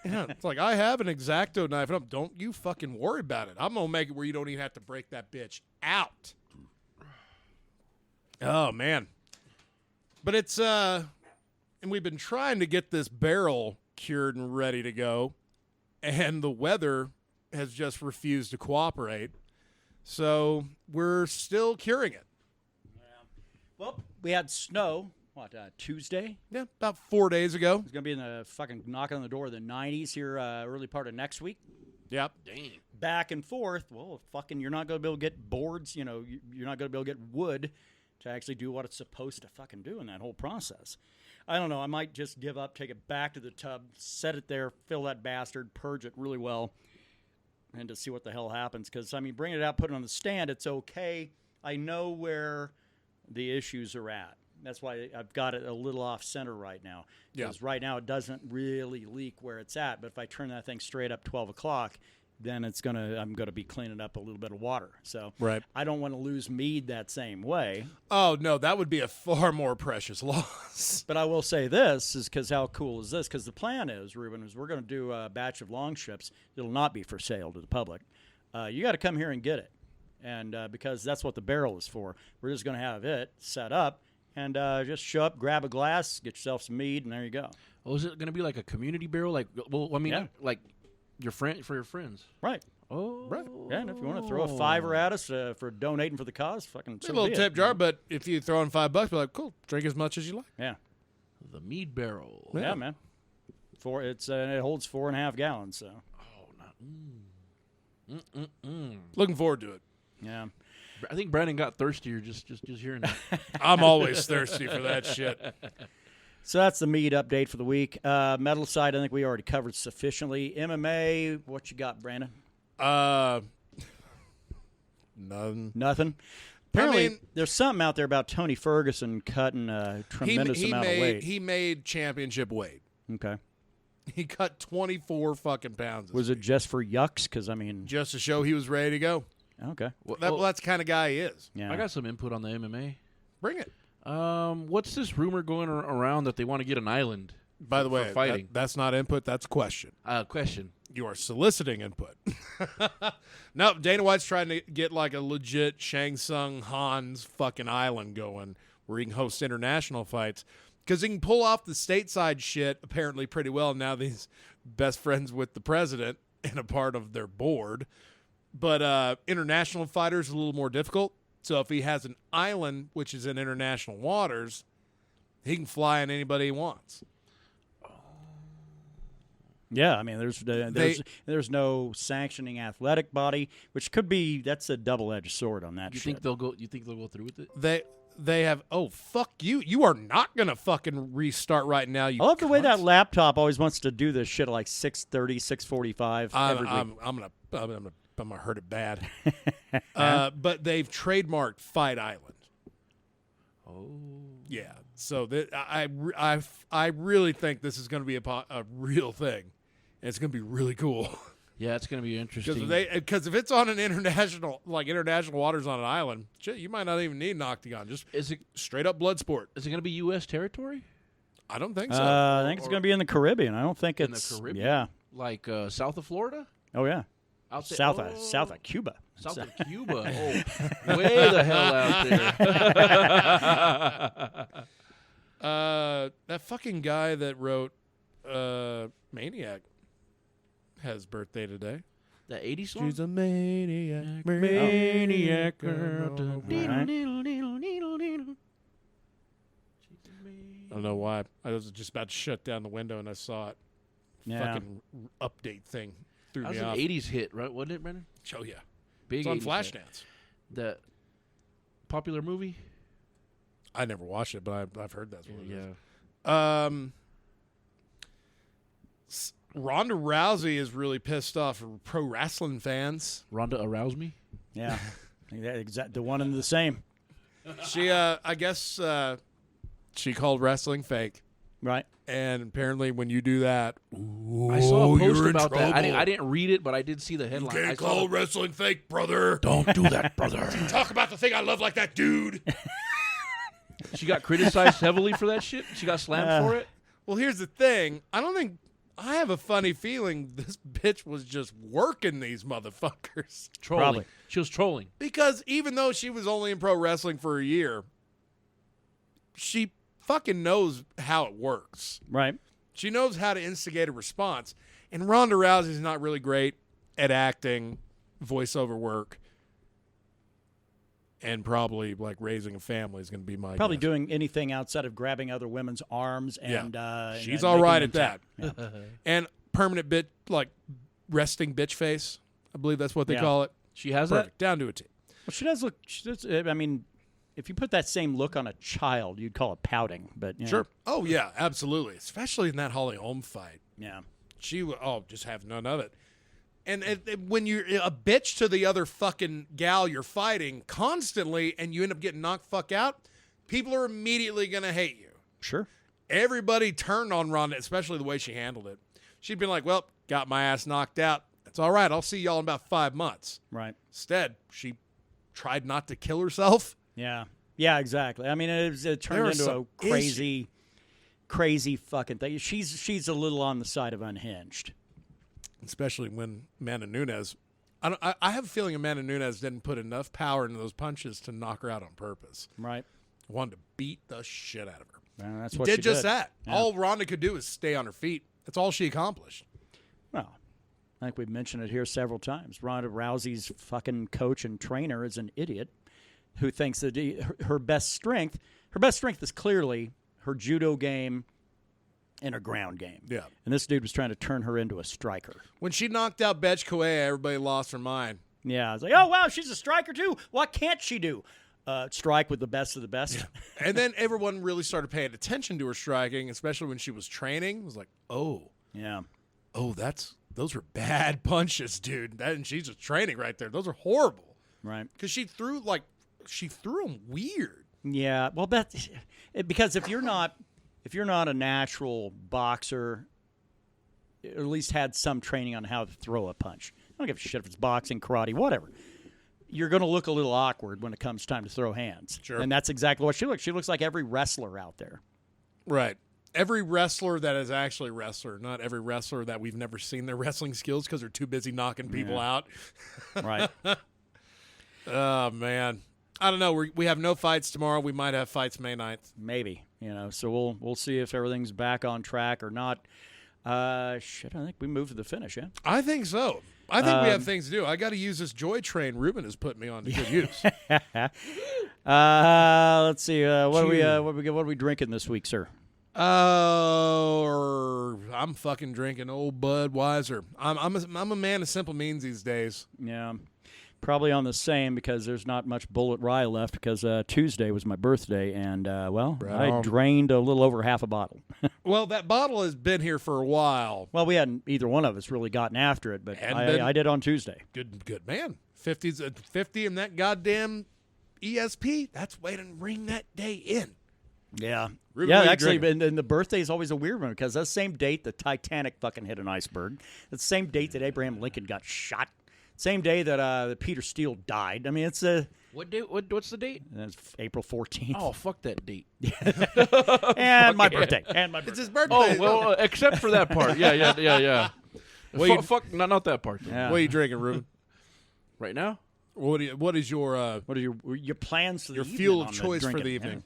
Yeah, it's like, I have an X-Acto knife. And don't you fucking worry about it. I'm going to make it where you don't even have to break that bitch out. Oh, man. But it's, and we've been trying to get this barrel cured and ready to go. And the weather has just refused to cooperate. So we're still curing it. Well, we had snow, Tuesday? Yeah, about 4 days ago. It's going to be in the fucking knocking on the door of the 90s here early part of next week. Yep. Dang. Back and forth. Well, fucking, you're not going to be able to get boards. You're not going to be able to get wood to actually do what it's supposed to fucking do in that whole process. I don't know. I might just give up, take it back to the tub, set it there, fill that bastard, purge it really well, and to see what the hell happens. Because, bringing it out, putting it on the stand, it's okay. I know where the issues are at. That's why I've got it a little off center right now. Because right now it doesn't really leak where it's at. But if I turn that thing straight up 12 o'clock, then I'm going to be cleaning up a little bit of water. So right. I don't want to lose Mead that same way. Oh, no, that would be a far more precious loss. But I will say this, is because how cool is this? Because the plan is, Ruben, is we're going to do a batch of long strips. It'll not be for sale to the public. You got to come here and get it. And because that's what the barrel is for. We're just going to have it set up and just show up, grab a glass, get yourself some Mead, and there you go. Oh, is it going to be like a community barrel? Like Yeah. for your friends. Right. Oh. Right. Yeah, and if you want to throw a $5 at us for donating for the cause, fucking A so little be tip it. jar, but if you throw in $5, be like, cool, drink as much as you like. Yeah. The Mead barrel. Yeah, man. It holds 4.5 gallons, so. Oh, not. Looking forward to it. Yeah. I think Brandon got thirstier just hearing that. I'm always thirsty for that shit. So that's the Mead update for the week. Metal side, I think we already covered sufficiently. MMA, what you got, Brandon? None. Nothing. Apparently, there's something out there about Tony Ferguson cutting a tremendous amount of weight. He made championship weight. Okay. He cut 24 fucking pounds. Was it just for yucks? Because, just to show he was ready to go. Okay. That's the kind of guy he is. Yeah. I got some input on the MMA. Bring it. What's this rumor going around that they want to get an island? By the for way, fighting. that's not input. That's a question. Question. You are soliciting input. No, Dana White's trying to get like a legit Shang Tsung Han's fucking island going where he can host international fights because he can pull off the stateside shit apparently pretty well. Now he's best friends with the president and a part of their board. But international fighters are a little more difficult. So if he has an island, which is in international waters, he can fly on anybody he wants. Yeah, there's no sanctioning athletic body, which could be that's a double-edged sword on that. You shit. think they'll go through with it? They have. Oh fuck you! You are not gonna fucking restart right now. You. I love the way cunts. that laptop always wants to do this shit at like 6:30, 6:45. I'm gonna hurt it bad. But they've trademarked Fight Island. Oh. Yeah. So I really think this is going to be a real thing. And it's going to be really cool. Yeah, it's going to be interesting. Because if it's on an international waters on an island, shit, you might not even need an octagon. Just straight up blood sport. Is it going to be U.S. territory? I don't think so. I think it's going to be in the Caribbean. I don't think In it's the Caribbean? Yeah. Like south of Florida? Oh yeah. Outside, South of Cuba. South of Cuba. Oh, way the hell out there. That fucking guy that wrote Maniac has birthday today. The 80s song? She's a maniac. Maniac girl. I don't know why. I was just about to shut down the window and I saw it. Yeah. Fucking update thing threw That was me an off. 80s hit, right? Wasn't it, Brennan? Oh, yeah. Big It's on 80s hit. Flashdance. The popular movie? I never watched it, but I've heard that's what it is. Yeah. Ronda Rousey is really pissed off at pro wrestling fans. Ronda aroused me. Yeah, the one and the same. She, I guess, she called wrestling fake, Right. and apparently when you do that, I saw a post you're in about that. trouble. I didn't read it, but I did see the headline. Can't I saw call the- wrestling fake, brother. Don't do that, brother. Talk about the thing I love like that, dude. She got criticized heavily for that shit. She got slammed for it. Well, here's the thing. I have a funny feeling this bitch was just working these motherfuckers. Trolling. Probably. She was trolling. Because even though she was only in pro wrestling for a year, she fucking knows how it works. Right. She knows how to instigate a response. And Ronda Rousey's not really great at acting, voiceover work, and probably like raising a family is going to be my Probably guess. doing anything outside of grabbing other women's arms and She's and all making right them at that. tap. And permanent bit like resting bitch face. I believe that's what they Yeah. call it. She has Perfect. Down to a T. Well, she does look. I mean, if you put that same look on a child, you'd call it pouting. But you know, Sure. Oh yeah, absolutely. Especially in that Holly Holm fight. yeah. She would just have none of it. And when you're a bitch to the other fucking gal you're fighting constantly and you end up getting knocked fuck out, people are immediately going to hate you. Sure. Everybody turned on Ronda, especially the way she handled it. She'd been like, well, got my ass knocked out. That's all right. I'll see y'all in about 5 months. Right. Instead, she tried not to kill herself. Yeah. Yeah. Exactly. I mean, it turned There are into a some crazy fucking thing. She's a little on the side of unhinged. Especially when Amanda Nunes, I have a feeling Amanda Nunes didn't put enough power into those punches to knock her out on purpose. Right. Wanted to beat the shit out of her. That's what Did she just did. that. Yeah. All Ronda could do is stay on her feet. That's all she accomplished. Well, I think we've mentioned it here several times. Ronda Rousey's fucking coach and trainer is an idiot who thinks that her best strength is clearly her judo game and her ground game. Yeah. And this dude was trying to turn her into a striker. When she knocked out Betch Koea, everybody lost their mind. Yeah, I was like, oh, wow, she's a striker too. What can't she do? Strike with the best of the best. And then everyone really started paying attention to her striking, especially when she was training. It was like, Yeah. those were bad punches, dude. And she's just training right there. Those are horrible. Right. Because she threw them weird. Yeah. Well, because if you're not a natural boxer, at least had some training on how to throw a punch. I don't give a shit if it's boxing, karate, whatever. You're going to look a little awkward when it comes time to throw hands. Sure. And that's exactly what she looks. She looks like every wrestler out there. Right. Every wrestler that is actually a wrestler, not every wrestler that we've never seen their wrestling skills because they're too busy knocking people out. Right. Oh, man. I don't know. We have no fights tomorrow. We might have fights May 9th. Maybe. So we'll see if everything's back on track or not. I think we moved to the finish, yeah? I think so. I think we have things to do. I got to use this joy train Ruben has put me on to good use. Let's see. What are we drinking this week, sir? I'm fucking drinking old Budweiser. I'm a man of simple means these days. Yeah. Probably on the same because there's not much Bullet Rye left because Tuesday was my birthday and, I drained a little over half a bottle. Well, that bottle has been here for a while. Well, we hadn't either one of us really gotten after it, but I did on Tuesday. Good man. 50 in that goddamn ESP. That's way to ring that day in. Yeah. Ruben, Yeah, what are you actually, drinking? and the birthday is always a weird one because that's the same date the Titanic fucking hit an iceberg. That's the same date that Abraham Lincoln got shot. Same day that Peter Steele died. I mean, it's What date? What's the date? it's April 14th. Oh, fuck that date. and my birthday. And my birthday. It's his birthday. Oh, well, except for that part. Yeah. Well, Fuck, not that part. Yeah. What are you drinking, Ruben? Right now? What is your What are your plans for the your evening fuel on of the choice for drinking? the evening?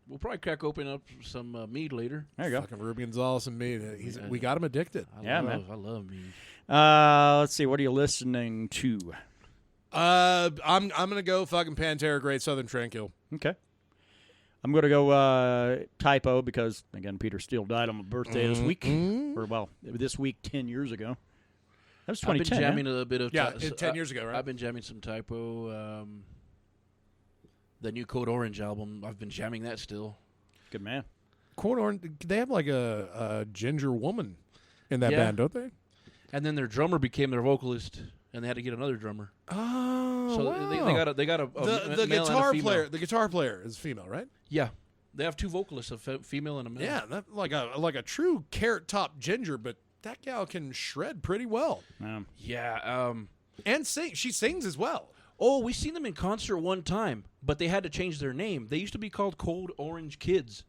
We'll probably crack open up some mead later. There you go. Fucking Ruben Gonzalez and me. We got him addicted. Yeah, man. I love mead. Let's see. What are you listening to? I'm gonna go fucking Pantera, Great Southern Tranquil. Okay. I'm going to go typo because, again, Peter Steele died on my birthday this week. Or, this week 10 years ago. That was 2010. I've been jamming a little bit of 10 years ago, right? I've been jamming some typo. the new Code Orange album. I've been jamming that still. Good man. Code Orange, they have like a ginger woman in that band, don't they? And then their drummer became their vocalist, and they had to get another drummer. Oh, So wow. they got a the male guitar and a female. player. The guitar player is female, right? Yeah, they have 2 vocalists, a female and a male. Yeah, like a true carrot top ginger, but that gal can shred pretty well Yeah. and sing. She sings as well. Oh, we seen them in concert one time, but they had to change their name. They used to be called Code Orange Kids.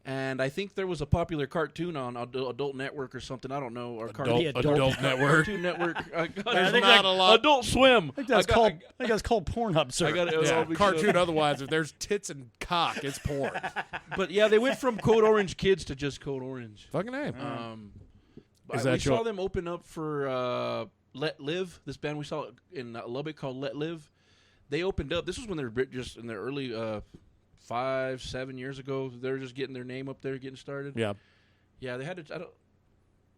And I think there was a popular cartoon on Adult Network or something. I don't know. Or Adult Network. Cartoon Network. There's not a lot. Adult Swim. I think that's called Pornhub, sir. I got it. Yeah, cartoon. Otherwise, if there's tits and cock, it's porn. But yeah, they went from Code Orange Kids to just Code Orange. Fucking name. We saw them open up for Let Live. This band we saw in Lubbock called Let Live. They opened up. This was when they were just in their early 5-7 years ago. They were just getting their name up there, getting started. Yeah. Yeah, they had to.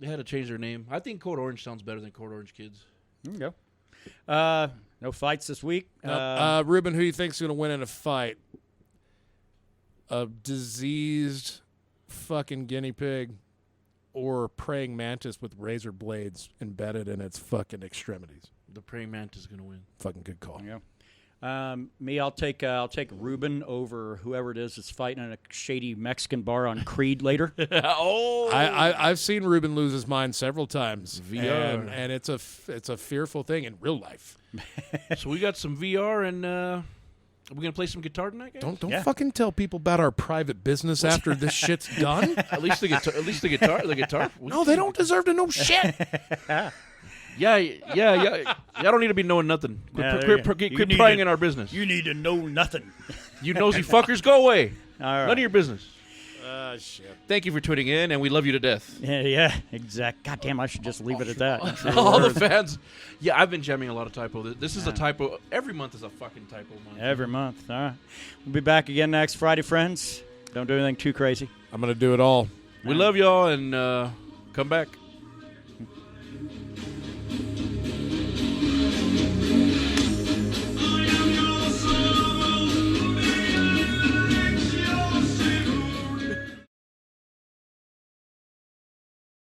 They had to change their name. I think Code Orange sounds better than Code Orange Kids. There you go. No fights this week. Ruben, who you think's going to win in a fight? A diseased fucking guinea pig or praying mantis with razor blades embedded in its fucking extremities? The praying mantis is going to win. Fucking good call. Yeah. Me, I'll take Ruben over whoever it is that's fighting in a shady Mexican bar on Creed later. Oh, I've seen Ruben lose his mind several times. VR. and it's a fearful thing in real life. So we got some VR, and are we gonna play some guitar tonight, guys? Don't Yeah. fucking tell people about our private business after this shit's done. At least the guitar. The guitar. No, they don't deserve to know shit. Yeah. Y'all don't need to be knowing nothing. Yeah, Quit prying in our business. You need to know nothing. You nosy fuckers, go away. All right. None of your business. Shit. Thank you for tuning in, and we love you to death. Yeah, exact. God damn, I should just leave it at that. True All the words. fans. Yeah, I've been jamming a lot of typo. This is a typo. Every month is a fucking typo month. Every month. All right. We'll be back again next Friday, friends. Don't do anything too crazy. I'm going to do it all. We love y'all, and come back.